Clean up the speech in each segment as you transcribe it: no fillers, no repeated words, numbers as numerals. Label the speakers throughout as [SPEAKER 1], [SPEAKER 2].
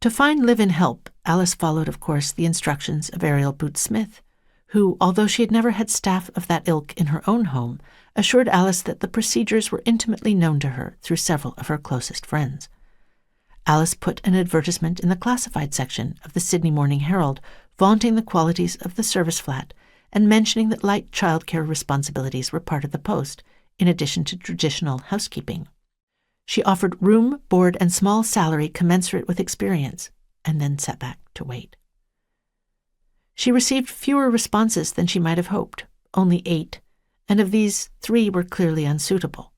[SPEAKER 1] To find live-in help, Alice followed, of course, the instructions of Ariel Boots-Smith, who, although she had never had staff of that ilk in her own home, assured Alice that the procedures were intimately known to her through several of her closest friends. Alice put an advertisement in the classified section of the Sydney Morning Herald, vaunting the qualities of the service flat and mentioning that light childcare responsibilities were part of the post, in addition to traditional housekeeping. She offered room, board, and small salary commensurate with experience, and then sat back to wait. She received fewer responses than she might have hoped, only 8, and of these 3 were clearly unsuitable.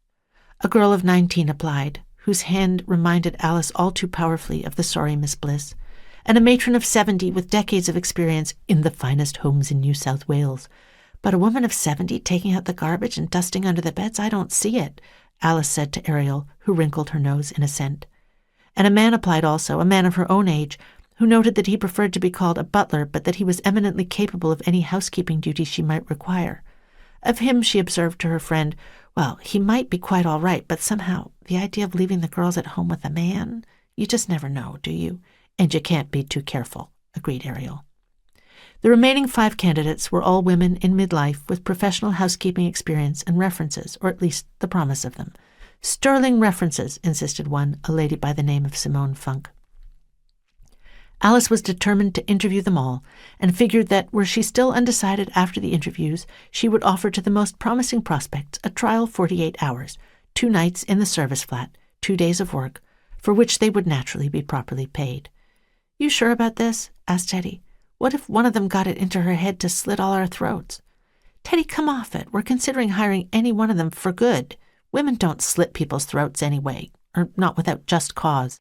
[SPEAKER 1] A girl of 19 applied, whose hand reminded Alice all too powerfully of the sorry Miss Bliss, and a matron of 70 with decades of experience in the finest homes in New South Wales. But a woman of 70 taking out the garbage and dusting under the beds, I don't see it, Alice said to Ariel, who wrinkled her nose in assent. And a man applied also, a man of her own age, who noted that he preferred to be called a butler, but that he was eminently capable of any housekeeping duties she might require. Of him she observed to her friend, well, he might be quite all right, but somehow the idea of leaving the girls at home with a man, you just never know, do you? And you can't be too careful, agreed Ariel. The remaining 5 candidates were all women in midlife with professional housekeeping experience and references, or at least the promise of them. Sterling references, insisted one, a lady by the name of Simone Funk. Alice was determined to interview them all, and figured that, were she still undecided after the interviews, she would offer to the most promising prospects a trial 48 hours, 2 nights in the service flat, 2 days of work, for which they would naturally be properly paid. "You sure about this?" asked Teddy. "What if one of them got it into her head to slit all our throats?" "Teddy, come off it. We're considering hiring any one of them for good. Women don't slit people's throats anyway, or not without just cause."